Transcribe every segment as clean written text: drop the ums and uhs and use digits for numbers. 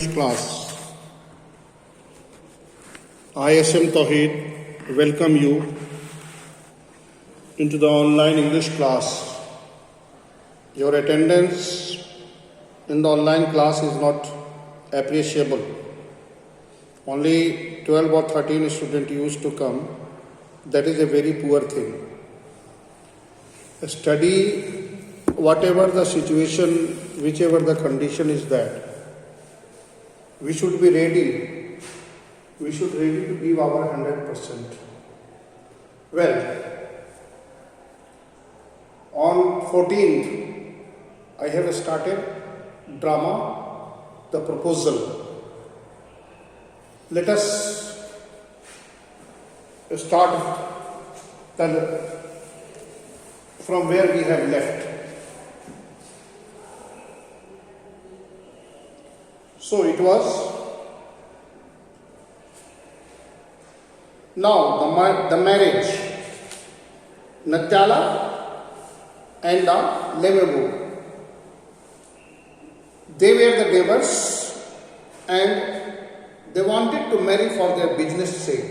Class. ISM Tawheed welcome you into the online English class. Your attendance in the online class is not appreciable. Only 12 or 13 students used to come. That is a very poor thing. Study whatever the situation, whichever the condition is that. We should be ready. We should ready to give our 100%. Well, on 14th, I have started drama, The Proposal. Let us start from where we have left. So it was, now the marriage, Natyala and Lemebo. They were the neighbors and they wanted to marry for their business sake.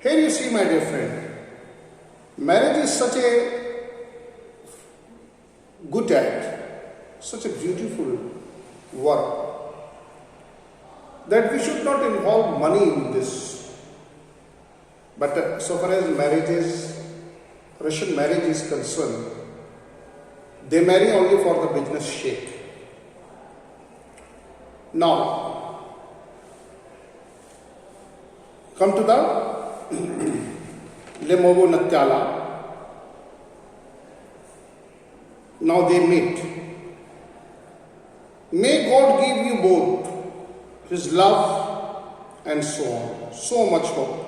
Here you see, my dear friend, marriage is such a good act, such a beautiful work, that we should not involve money in this. But so far as Russian marriage is concerned, they marry only for the business sake. Now, come to the Lemebo Natyala. Now they meet. May God give you both His love and so on. So much hope.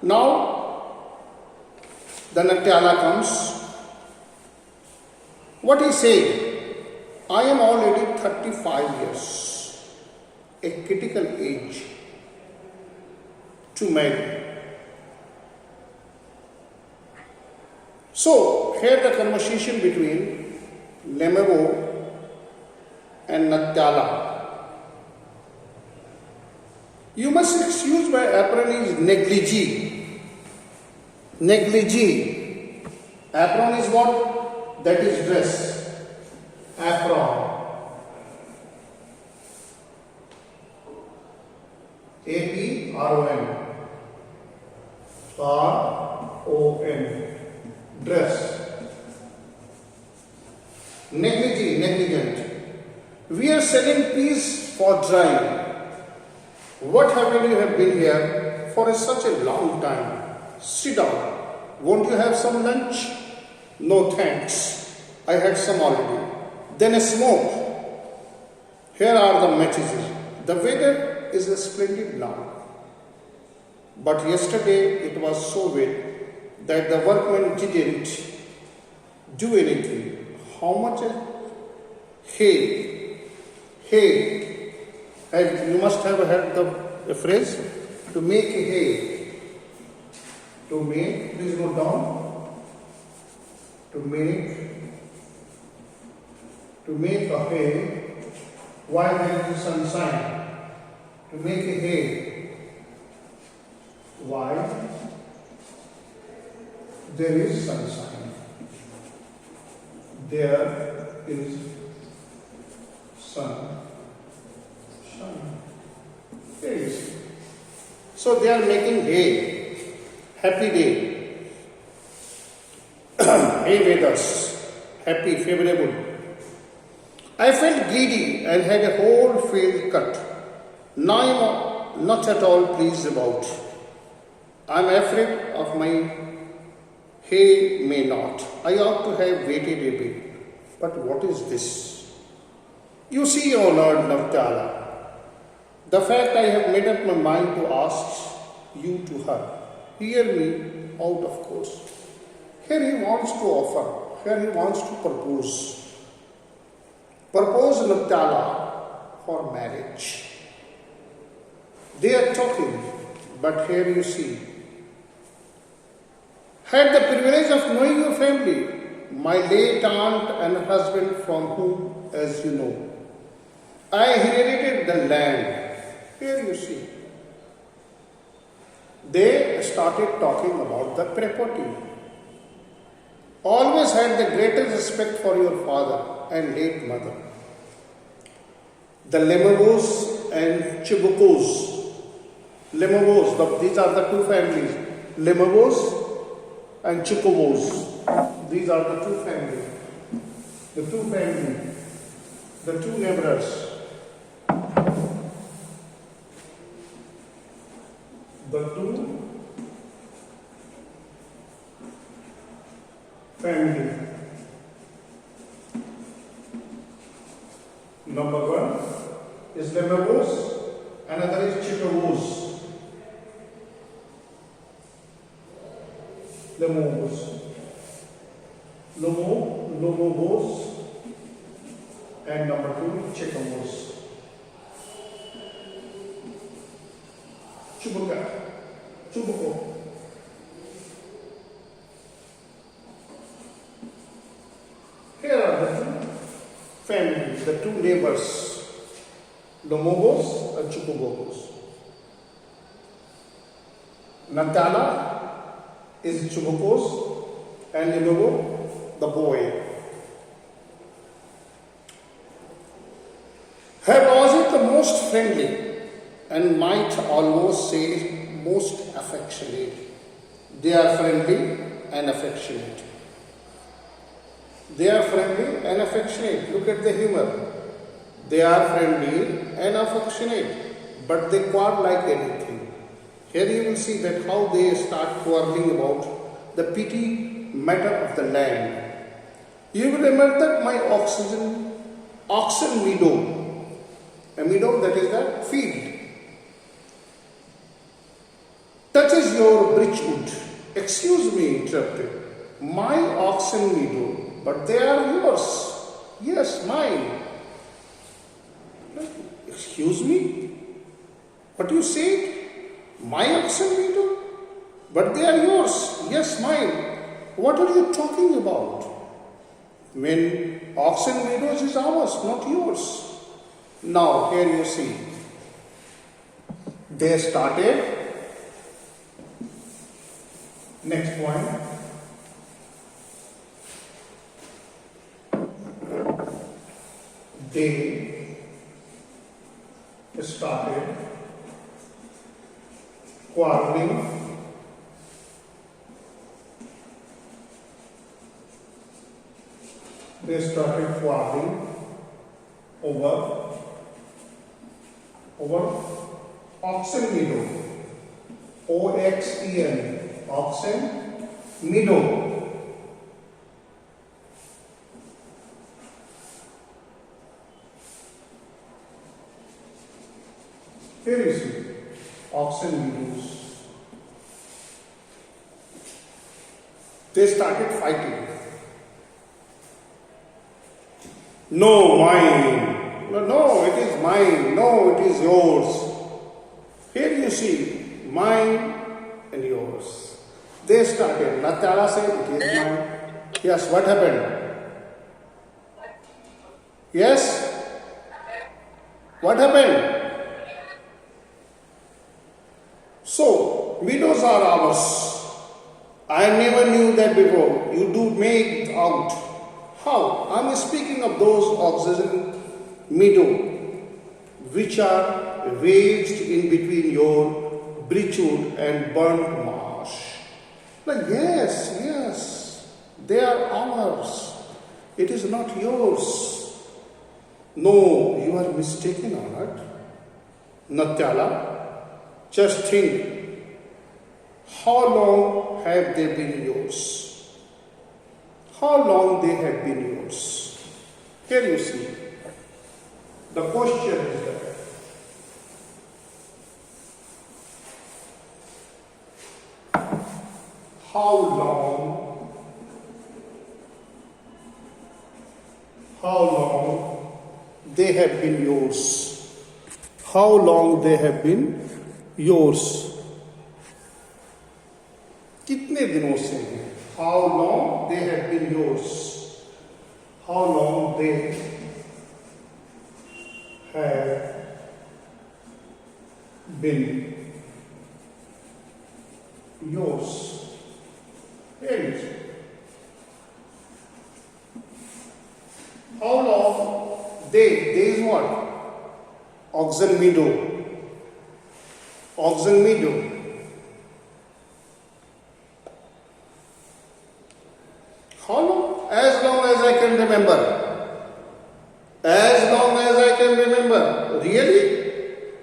Now, the Natyala comes. What he said, I am already 35 years, a critical age to marry. So, here the conversation between Lemebo and Natyala. You must excuse my apron is negligee. Negligee. Apron is what? That is dress. Apron. A-P-R-O-N. R-O-N. Dress. Negligee, negligent. We are selling peas for drying. What haven't you have been here for such a long time? Sit down. Won't you have some lunch? No thanks. I had some already. Then a smoke. Here are the matches. The weather is splendid now. But yesterday it was so wet that the workmen didn't do anything. How much? Hay. Hay. And you must have heard the phrase, to make a hay. To make, please note down. To make a hay while there is sunshine. To make a hay while there is sunshine. There is sun. There is. So they are making hay. Happy day. Hay weathers. Happy, favorable. I felt greedy and had a whole field cut. Now I am not at all pleased about. I am afraid of my hay may not. I ought to have waited a bit. But what is this? You see, O Lord Natyala, the fact I have made up my mind to ask you to her. Hear me out, of course. Here he wants to offer. Here he wants to propose. Propose Natyala for marriage. They are talking, but here you see. Had the privilege of knowing your family, my late aunt and husband from whom as you know. I inherited the land. Here you see. They started talking about the property. Always had the greatest respect for your father and late mother. The Lemavos and Chibukos. Lemavos, these are the two families. Lemavos and Chukubos. These are the two families. The two neighbors. The two family. Number one is Lemavos, another is Chukubos. Lomobos, and number two, Chicamos. Chubuco. Here are the two families, the two neighbors, Lomobos and Chukubos. Natala is Chubukos and Lenovo, the boy. Was it the most friendly and might almost say most affectionate. They are friendly and affectionate. They are friendly and affectionate. Look at the humor. They are friendly and affectionate, but they quarrel like anything. Here you will see that how they start quarreling about the petty matter of the land. You will remember that my oxen meadow, a meadow, that is the field, touches your breechwood. Excuse me, interrupted. My oxen meadow, but they are yours. Yes, mine. Excuse me? What you said? My oxen meadow? But they are yours. Yes, mine. What are you talking about? When oxen meadows is ours, not yours. Now, here you see. They started. Next point. They started quarreling over oxen meadow. OXEN, oxen meadow. Here you see oxen meadows. They started fighting. No, mine. No, it is mine. No, it is yours. Here you see mine and yours. They started. Natala said, it is mine. Yes, what happened? Yes? What happened? So, meadows are ours. I never knew that before. You do make out. How? I am speaking of those oxen meadow which are waged in between your breechwood and burnt marsh. Like, yes, they are ours. It is not yours. No, you are mistaken on it. Natyala, just think, how long have they been yours? How long they have been yours? Here you see. The question is there. How long they have been yours? How long they have been yours? कितने दिनों से हैं? How long they have been yours? How long they been yours. Here it is. How long? They is what? Oxen meadow. Oxen meadow. How long? As long as I can remember. As long as I can remember. Really?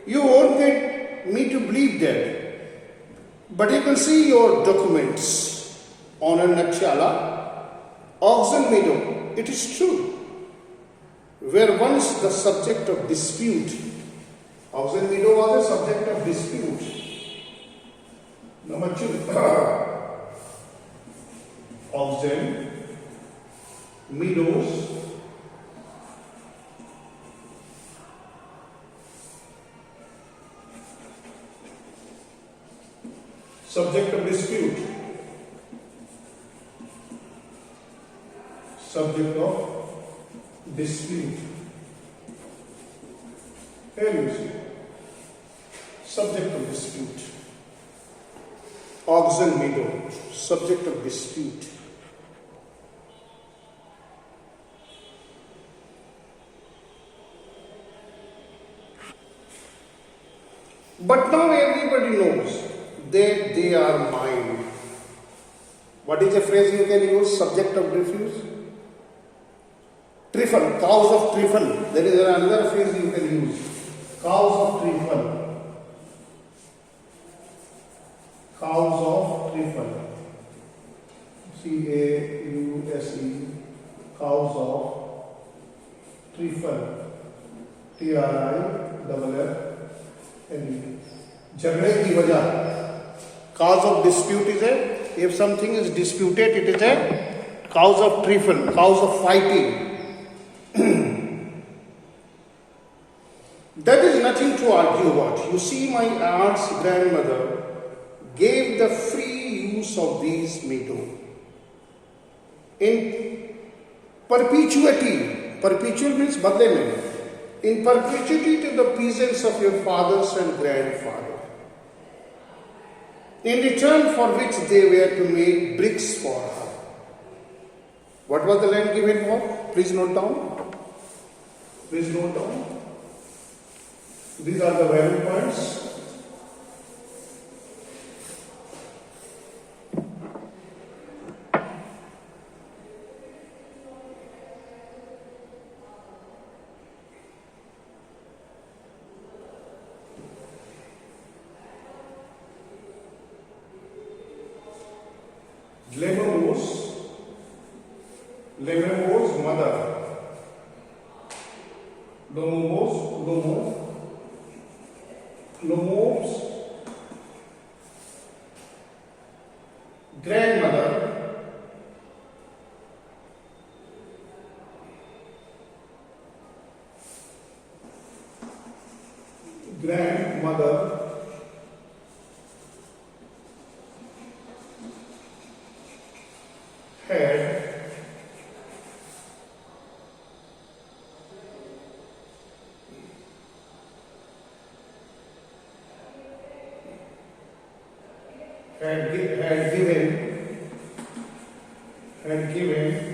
You won't get me to believe that. But you can see your documents on a Nachala, Oxen meadow. It is true. Where once the subject of dispute, Oxen meadow was a subject of dispute. Number 2, Oxen meadows subject of dispute. Subject of dispute. Here you see. Subject of dispute. Oxen meadow. Subject of dispute. But now everybody knows that they are mine. What is a phrase you can use? Subject of refuse. Trifle, cows of trifle. There is another phrase you can use. Cows of trifle. Cows of trifle. C-A-U-S-E. Cows of trifle. T-R-I-F-F-L-E. झगड़े की वजह. Cause of dispute is a, if something is disputed, it is a cause of trifle, cause of fighting. That is nothing to argue about. You see, my aunt's grandmother gave the free use of these meadows in perpetuity. Perpetual means badle mein. In perpetuity to the peasants of your fathers and grandfathers. In return for which they were to make bricks for her. What was the land given for? Please note down. Please note down. These are the value points. Lemur's mother. Lomos grandmother. Grandmother had given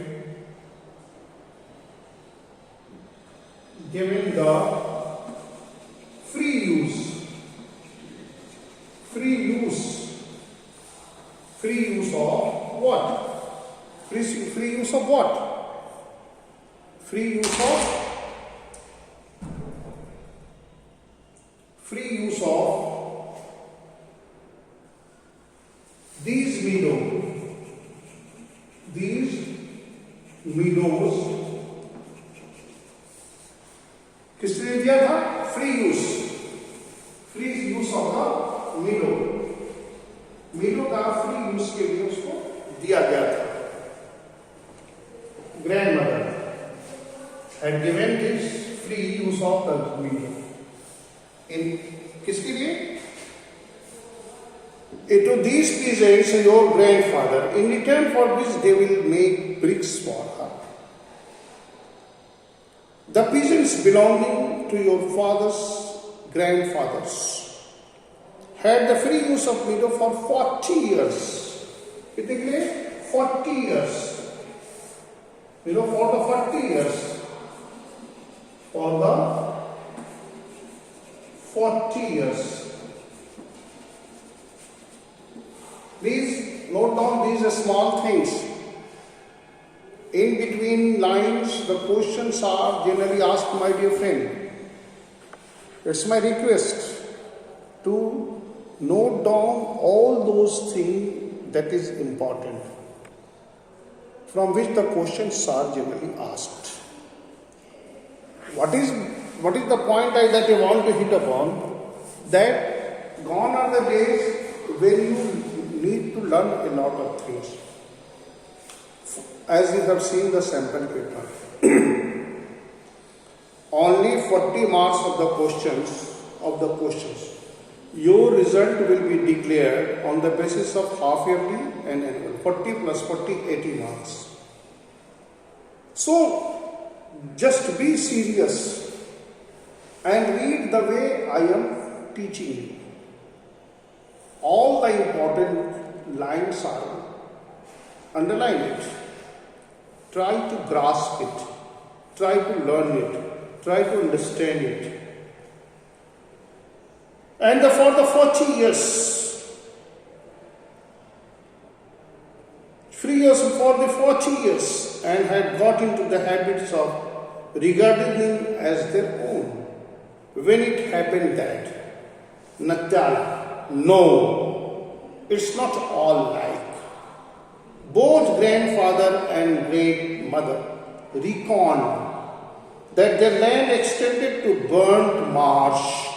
the free use of what? Free use of what? Free use of these meadows किसने दिया था? Free use of the मीडो का free use के लिए उसको दिया गया था. Grandmother had given this free use of the meadow. इन किसके लिए? To these peasants, your grandfather, in return for which they will make bricks for her. The peasants belonging to your father's grandfathers had the free use of meadow for 40 years. कितने के लिए? 40 years. Meadow for the 40 years. For the 40 years. Please note down these small things. In between lines, the questions are generally asked, my dear friend. It's my request to note down all those things that is important, from which the questions are generally asked. What is the point that I want to hit upon? That gone are the days when you need to learn a lot of things. As you have seen the sample paper, only 40 marks of the questions. Your result will be declared on the basis of half yearly and annual. 40 plus 40, 80 marks. So, just be serious and read the way I am teaching you. All the important lines are underline it. Try to grasp it. Try to learn it. Try to understand it. And for the 40 years, free years for the 40 years, and had got into the habits of regarding him as their own. When it happened that, Natyala, no, it's not all like. Both grandfather and great mother reckoned that their land extended to burnt marsh,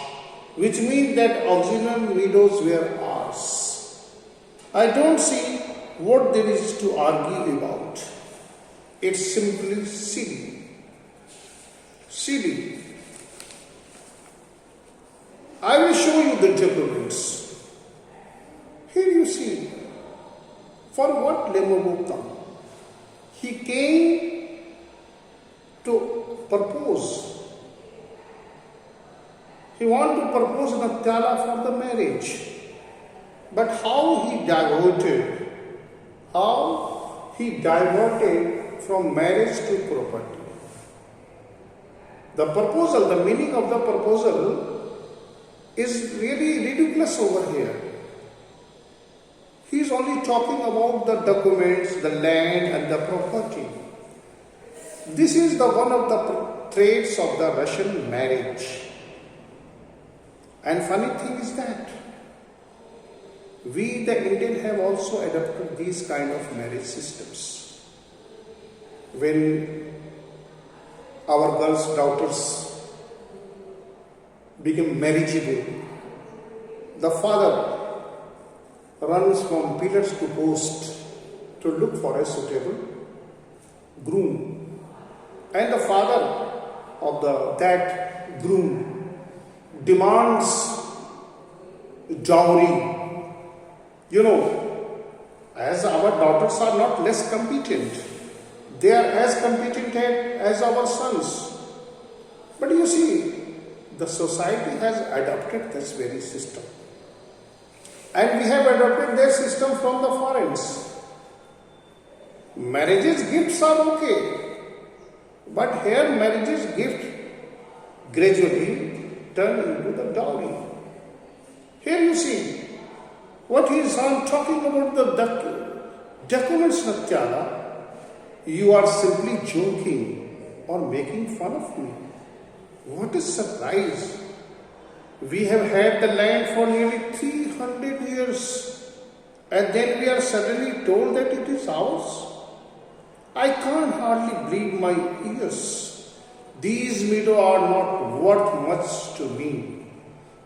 which means that auxiliary meadows were ours. I don't see what there is to argue about. It's simply silly. Silly. I will show you the documents. Here you see. For what Lemogupta? He came to propose. He wanted to propose Natyala for the marriage. But how he diverted from marriage to property. The proposal, the meaning of the proposal is really ridiculous over here. He is only talking about the documents, the land and the property. This is one of the traits of the Russian marriage. And funny thing is that we, the Indian, have also adopted these kind of marriage systems. When our girls' daughters become marriageable, the father runs from pillars to post to look for a suitable groom. And the father of that groom demands dowry. You know, as our daughters are not less competent, they are as competent as our sons. But you see, the society has adopted this very system. And we have adopted their system from the foreigners. Marriages gifts are okay. But here marriages gift gradually turn into the dowry. Here you see, what he is talking about the documents, Natyala, you are simply joking or making fun of me. What a surprise. We have had the land for nearly 300 years and then we are suddenly told that it is ours. I can't hardly believe my ears. These meadows are not worth much to me.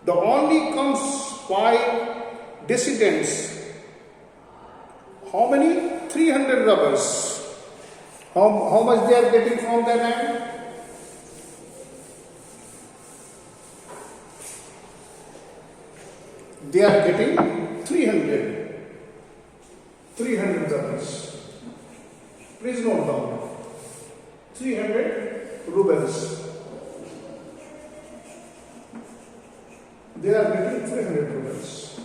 The only comes 5 descendants. How many? 300 rubbers. How much they are getting from the land? They are getting 300 rubles. Please note down. 300 rubles. They are getting 300 rubles.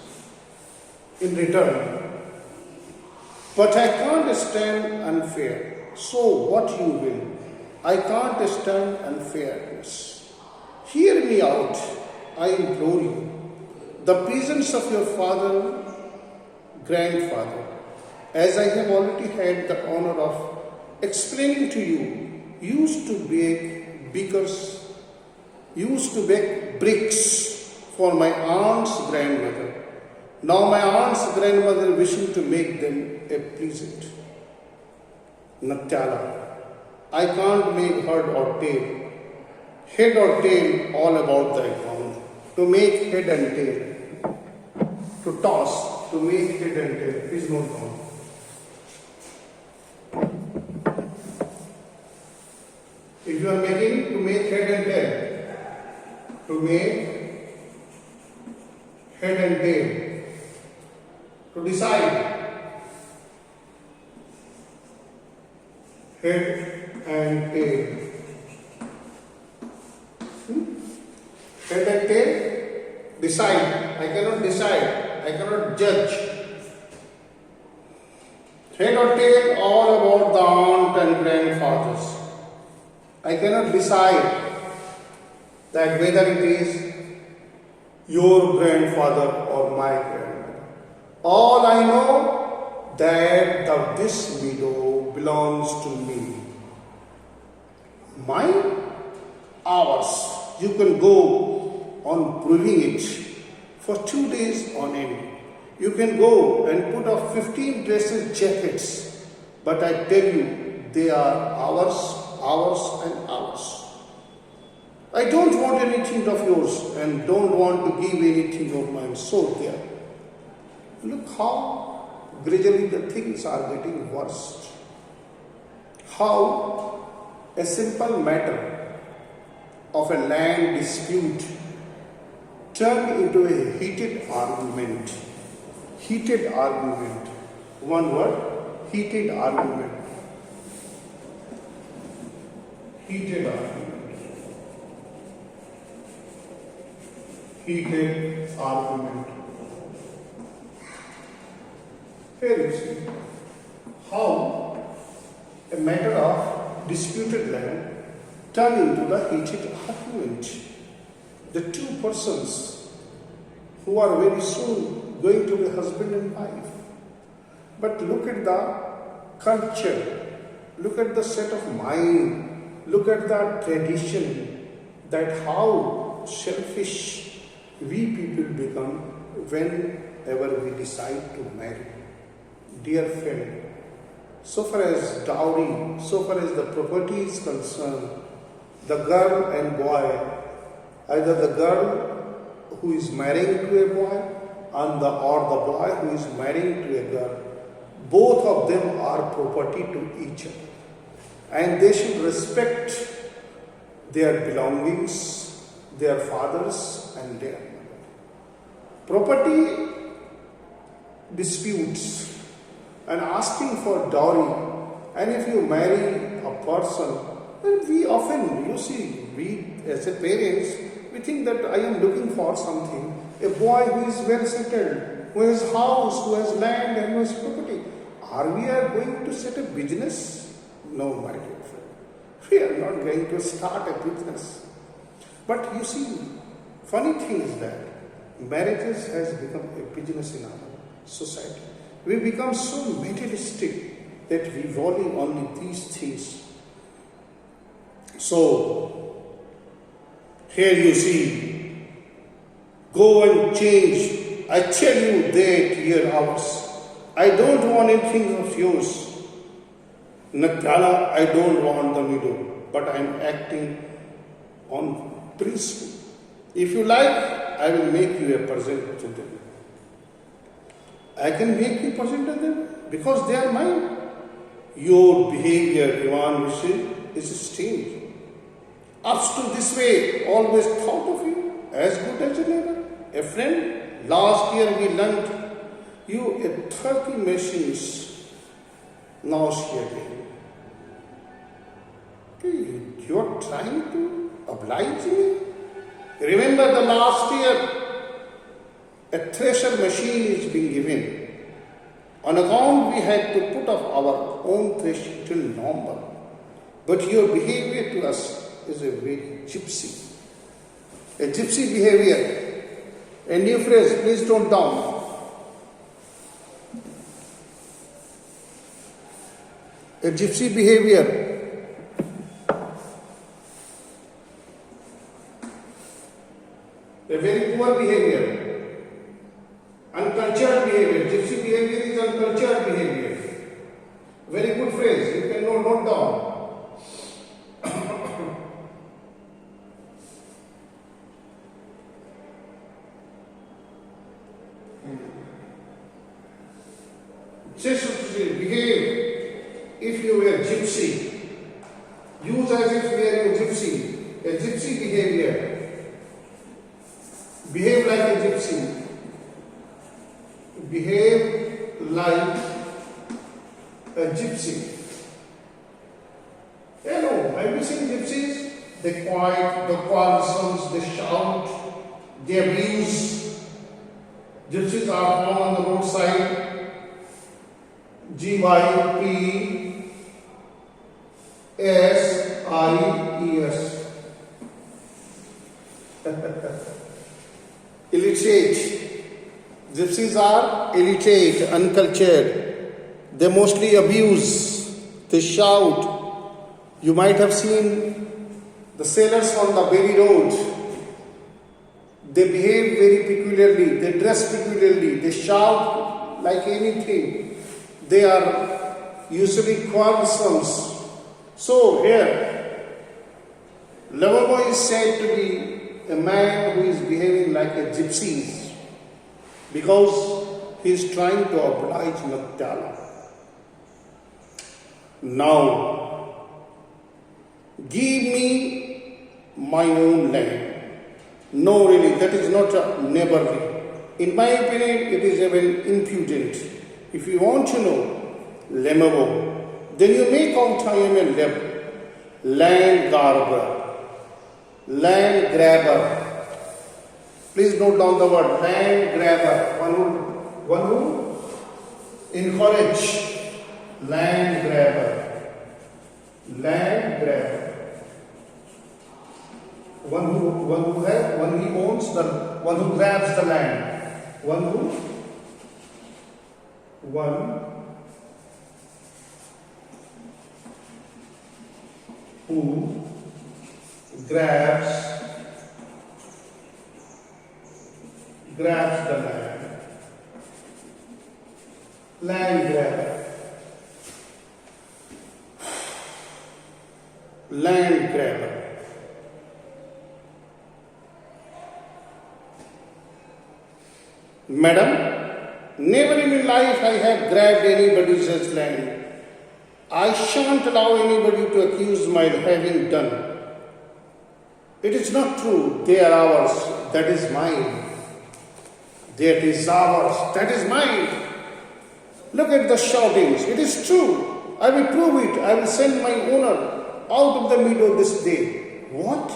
in return. But I can't stand unfair. So what you will. I can't stand unfairness. Hear me out, I implore you. The presence of your father, grandfather, as I have already had the honor of explaining to you, used to bake bricks for my aunt's grandmother. Now my aunt's grandmother wishing to make them a present. Natala, I can't make head or tail all about the account. To make head and tail, to toss, to make head and tail is not wrong. If you are making to make head and tail, to make head and tail, to decide head and tail. Head and tail, decide. I cannot decide. I cannot judge. Head or tail, all about the aunt and grandfathers. I cannot decide that whether it is your grandfather or my grandmother. All I know that this meadow belongs to me. Mine, ours. You can go on proving it for 2 days on end. You can go and put up 15 dresses, jackets, but I tell you, they are ours and ours. I don't want anything of yours and don't want to give anything of mine. So there. Look how gradually the things are getting worse. How a simple matter of a land dispute turned into a heated argument. Heated argument. One word, heated argument. Heated argument. Heated argument. Here you see how a matter of disputed land turned into the heated argument. The two persons who are very soon going to be husband and wife. But look at the culture, look at the set of mind, look at the tradition, that how selfish we people become whenever we decide to marry. Dear friend, so far as dowry, so far as the property is concerned, the girl and boy, either the girl who is marrying to a boy or the boy who is marrying to a girl, both of them are property to each other. And they should respect their belongings, their fathers and their mother. Property disputes and asking for dowry, and if you marry a person, then we often, we as a parents, we think that I am looking for something. A boy who is well settled, who has house, who has land and who has property. Are we going to set a business? No, my dear friend. We are not going to start a business. But you see, funny thing is that marriages has become a business in our society. We become so materialistic that we value only these things. So, here you see, go and change. I tell you that your house. I don't want anything of yours. Natala, I don't want the meadow, but I am acting on principle. If you like, I will make you a present to them. I can make you present to them because they are mine. Your behavior, Ivan Vishay, is strange. Up to this way, always thought of you as good as a neighbor, a friend. Last year we learned you a 30 machines. Now she again. Okay, you are trying to oblige me. Remember the last year, a thresher machine is being given. On account we had to put up our own thresher number. But your behavior to us is a very gypsy. A gypsy behavior. A new phrase, please note down. A gypsy behavior. A very poor behavior. Uncultured behavior. Gypsy behavior is uncultured behavior. Very good phrase. You can note down. Just behave if you were a gypsy. Use as if you are a gypsy. A gypsy behavior. Behave like a gypsy. Behave like a gypsy. Hello, have you seen gypsies? They quiet, the quarrelsome, they shout, they abuse. Gypsies are found on the roadside. Gypsies. Illiterate. Gypsies are illiterate, uncultured. They mostly abuse. They shout. You might have seen the sailors on the Bailey Road. They behave very peculiarly. They dress peculiarly. They shout like anything. They are usually quarrelsome. So here, Loverboy is said to be a man who is behaving like a gypsy because he is trying to oblige Nagtala. Now, give me my own land. No, really, that is not a neighborly. In my opinion, it is even impudent. If you want to know Lemabo, then you may count I am a land grabber. Land grabber. Please note down the word land grabber. One who encourage land grabber. Land grabber. One who owns the one who grabs the land. One who grabs the land. Land grabber. Land grabber. Madam, never in my life I have grabbed anybody's land. I shan't allow anybody to accuse my having done. It is not true. They are ours. That is mine. That is ours. That is mine. Look at the shoutings. It is true. I will prove it. I will send my owner out of the meadow this day. What?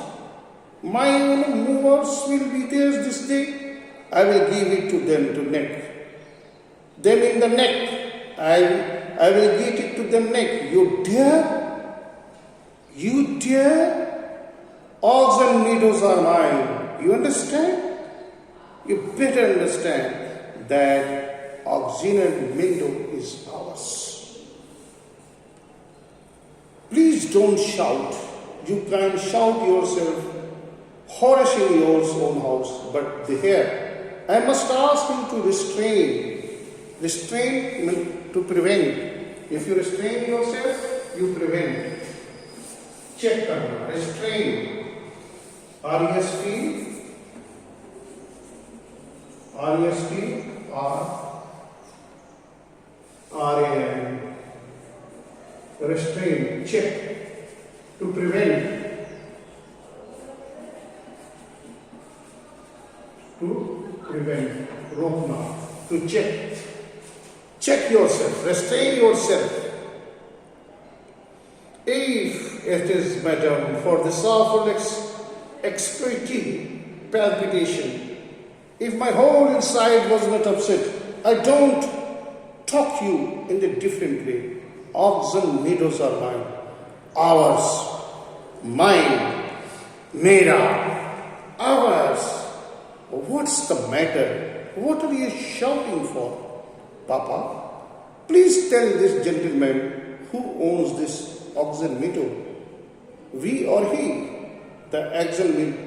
My owner movers will be theirs this day? I will give it to them to neck. Them in the neck. I will give it to them neck. You dare? You dare? Ox and meadows are mine. You understand? You better understand that oxen and meadow is ours. Please don't shout. You can shout yourself, horish in your own house, but here, I must ask you to restrain. Restrain means to prevent. If you restrain yourself, you prevent. Check karna. Restrain. R-E-S-T. R-E-S-T. R-A-N. Restrain. Check. To prevent. To prevent. Rokna. To check. Check yourself. Restrain yourself. If it is, madam, for the sorrowful expecting palpitation, If my whole inside was not upset, I don't talk you in a different way. Oxen meadows are mine, ours, mine, mera, ours. What's the matter? What are you shouting for, Papa? Please tell this gentleman who owns this oxen meadow. We or he? The oxen meadow.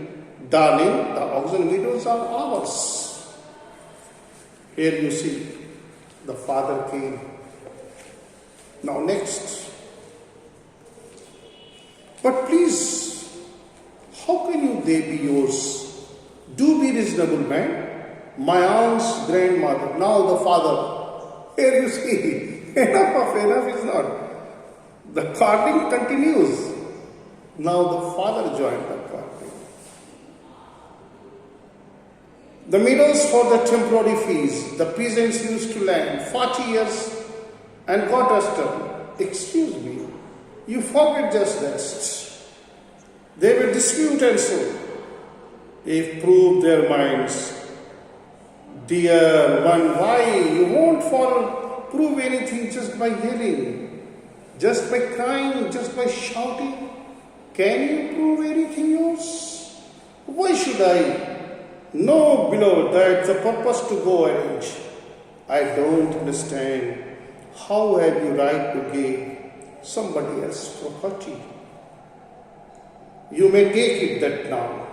Darling, the oxen meadows are ours. Here you see, the father came. Now next. But please, how can they be yours? Do be reasonable, man. My aunt's grandmother, now the father. Here you see, enough is not. The courting continues. Now the father joined the courting. The meadows for the temporary fees, the peasants used to land 40 years and got us. Excuse me, you forget just that. They will dispute and so. If prove their minds, dear one, why you won't prove anything just by yelling, just by crying, just by shouting? Can you prove anything else? Why should I? No, beloved, that's the purpose to go arrange. I don't understand. How have you right to give somebody else property? You may take it that now,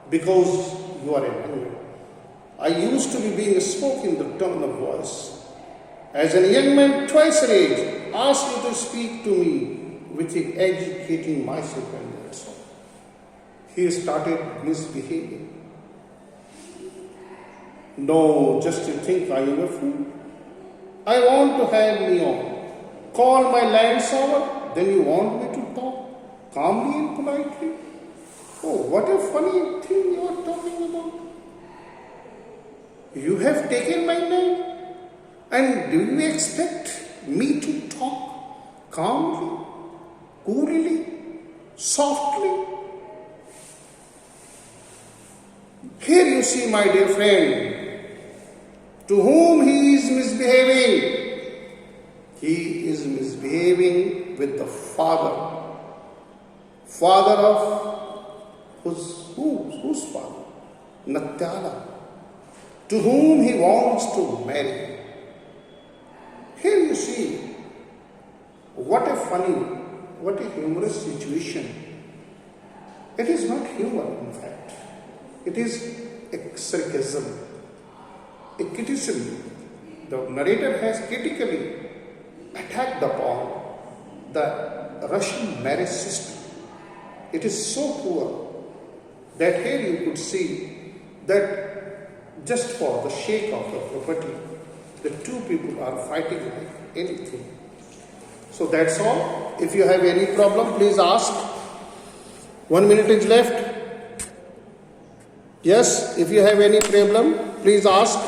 because you are a young man. I used to be being spoke in the tone of voice. As a young man twice her age, asked you to speak to me with educating myself and that's all. He started misbehaving. No, just to think I am a fool. I want to have me on. Call my land sour, then you want me to talk calmly and politely? Oh, what a funny thing you are talking about. You have taken my name, and do you expect me to talk calmly, coolly, softly? Here you see, my dear friend, to whom he is misbehaving. He is misbehaving with the father. Father of whose father? Natyala, to whom he wants to marry. Here you see, what a funny, what a humorous situation. It is not humor, in fact. It is a sarcasm, a criticism. The narrator has critically attacked upon the Russian marriage system. It is so poor that here you could see that just for the sake of the property, the two people are fighting like anything. So that's all. If you have any problem, please ask. 1 minute is left. Yes, if you have any problem, please ask.